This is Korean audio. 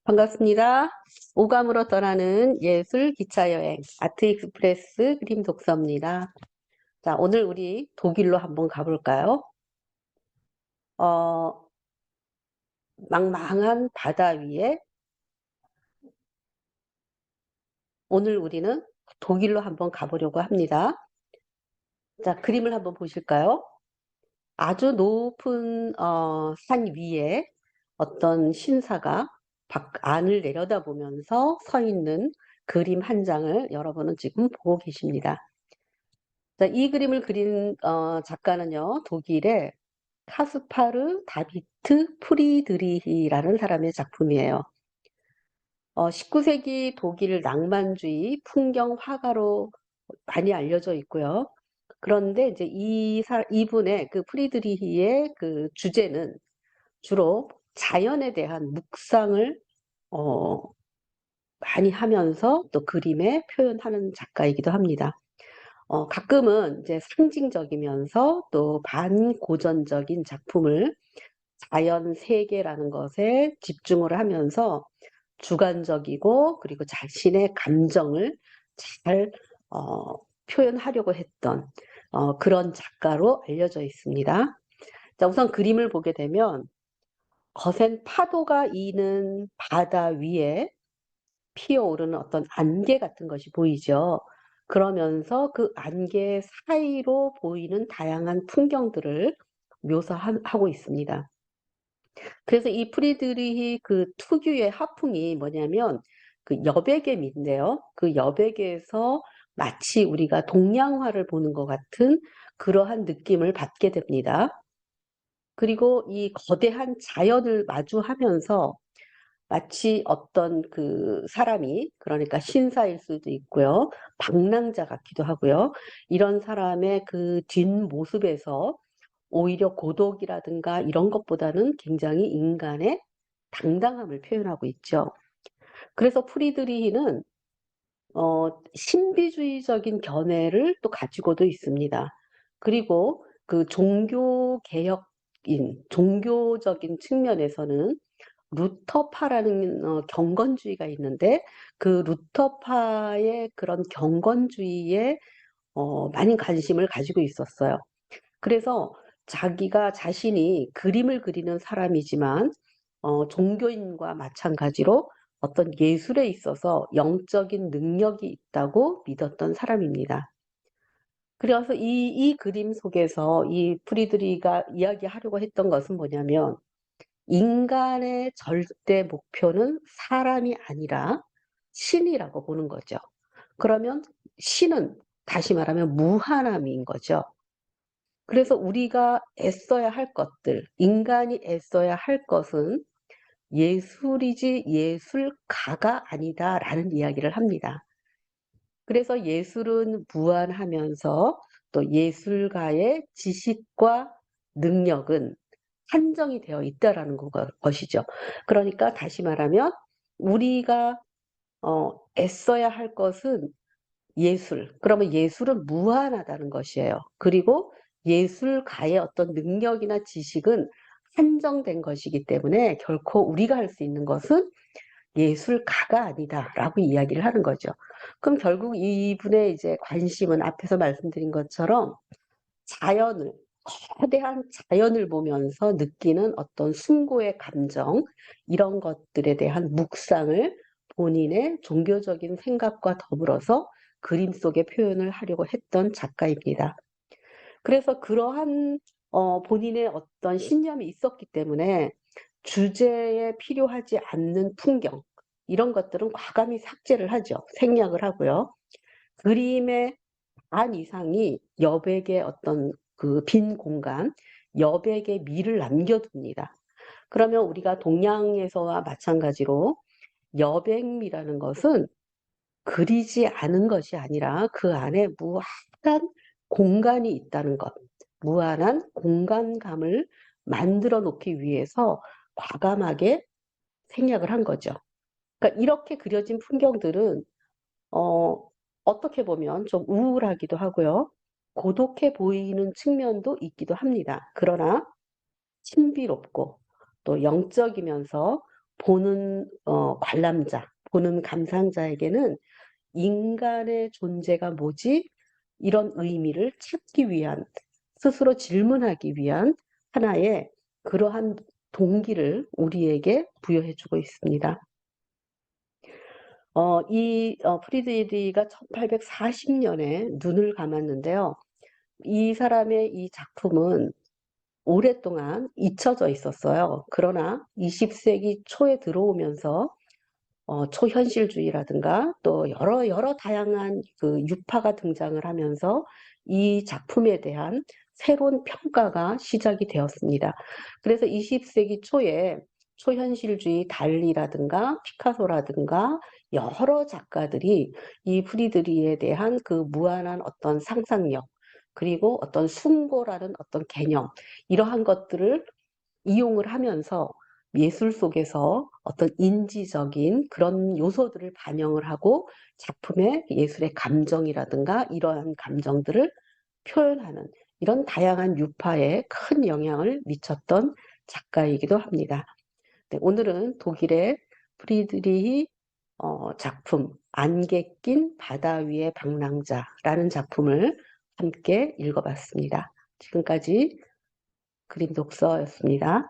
반갑습니다. 오감으로 떠나는 예술 기차 여행 아트 익스프레스 그림 독서입니다. 자, 오늘 우리 독일로 한번 가볼까요? 어, 망망한 바다 위에 오늘 우리는 독일로 한번 가보려고 합니다. 자, 그림을 한번 보실까요? 아주 높은 산 위에 어떤 신사가 안을 내려다보면서 서 있는 그림 한 장을 여러분은 지금 보고 계십니다. 자, 이 그림을 그린 작가는요, 독일의 카스파르 다비트 프리드리히라는 사람의 작품이에요. 19세기 독일 낭만주의 풍경 화가로 많이 알려져 있고요. 그런데 이제 이분의 그 프리드리히의 그 주제는 주로 자연에 대한 묵상을 어, 많이 하면서 또 그림에 표현하는 작가이기도 합니다. 가끔은 이제 상징적이면서 또 반고전적인 작품을 자연 세계라는 것에 집중을 하면서 주관적이고 그리고 자신의 감정을 잘 표현하려고 했던 그런 작가로 알려져 있습니다. 자, 우선 그림을 보게 되면 거센 파도가 이는 바다 위에 피어오르는 어떤 안개 같은 것이 보이죠. 그러면서 그 안개 사이로 보이는 다양한 풍경들을 묘사하고 있습니다. 그래서 이 프리드리히 그 특유의 하풍이 뭐냐면 그 여백의미인데요. 그 여백에서 마치 우리가 동양화를 보는 것 같은 그러한 느낌을 받게 됩니다. 그리고 이 거대한 자연을 마주하면서 마치 어떤 그 사람이, 그러니까 신사일 수도 있고요, 방랑자 같기도 하고요. 이런 사람의 그 뒷모습에서 오히려 고독이라든가 이런 것보다는 굉장히 인간의 당당함을 표현하고 있죠. 그래서 프리드리히는 신비주의적인 견해를 또 가지고도 있습니다. 그리고 그 종교적인 측면에서는 루터파라는 경건주의가 있는데 그 루터파의 그런 경건주의에 많은 관심을 가지고 있었어요. 그래서 자기가 자신이 그림을 그리는 사람이지만 종교인과 마찬가지로 어떤 예술에 있어서 영적인 능력이 있다고 믿었던 사람입니다. 그래서 이 그림 속에서 이 프리드리가 이야기하려고 했던 것은 뭐냐면 인간의 절대 목표는 사람이 아니라 신이라고 보는 거죠. 그러면 신은 다시 말하면 무한함인 거죠. 그래서 우리가 애써야 할 것들, 인간이 애써야 할 것은 예술이지 예술가가 아니다라는 이야기를 합니다. 그래서 예술은 무한하면서 또 예술가의 지식과 능력은 한정이 되어 있다라는 것이죠. 그러니까 다시 말하면 우리가 애써야 할 것은 예술. 그러면 예술은 무한하다는 것이에요. 그리고 예술가의 어떤 능력이나 지식은 한정된 것이기 때문에 결코 우리가 할 수 있는 것은 예술가가 아니다라고 이야기를 하는 거죠. 그럼 결국 이분의 이제 관심은 앞에서 말씀드린 것처럼 자연을, 거대한 자연을 보면서 느끼는 어떤 숭고의 감정, 이런 것들에 대한 묵상을 본인의 종교적인 생각과 더불어서 그림 속에 표현을 하려고 했던 작가입니다. 그래서 그러한 본인의 어떤 신념이 있었기 때문에 주제에 필요하지 않는 풍경, 이런 것들은 과감히 삭제를 하죠. 생략을 하고요. 그림의 반 이상이 여백의 어떤 그 빈 공간, 여백의 미를 남겨둡니다. 그러면 우리가 동양에서와 마찬가지로 여백미라는 것은 그리지 않은 것이 아니라 그 안에 무한한 공간이 있다는 것, 무한한 공간감을 만들어 놓기 위해서 과감하게 생략을 한 거죠. 그러니까 이렇게 그려진 풍경들은 어떻게 보면 좀 우울하기도 하고요. 고독해 보이는 측면도 있기도 합니다. 그러나 신비롭고 또 영적이면서 보는 관람자, 보는 감상자에게는 인간의 존재가 뭐지? 이런 의미를 찾기 위한, 스스로 질문하기 위한 하나의 그러한 동기를 우리에게 부여해주고 있습니다. 프리드리히가 1840년에 눈을 감았는데요. 이 사람의 이 작품은 오랫동안 잊혀져 있었어요. 그러나 20세기 초에 들어오면서 초현실주의라든가 또 여러 다양한 그 유파가 등장을 하면서 이 작품에 대한 새로운 평가가 시작이 되었습니다. 그래서 20세기 초에 초현실주의 달리라든가 피카소라든가 여러 작가들이 이 프리드리히에 대한 그 무한한 어떤 상상력 그리고 어떤 숭고라는 어떤 개념 이러한 것들을 이용을 하면서 예술 속에서 어떤 인지적인 그런 요소들을 반영을 하고 작품의 예술의 감정이라든가 이러한 감정들을 표현하는 이런 다양한 유파에 큰 영향을 미쳤던 작가이기도 합니다. 네, 오늘은 독일의 프리드리히 작품 안개 낀 바다 위의 방랑자라는 작품을 함께 읽어봤습니다. 지금까지 그림 독서였습니다.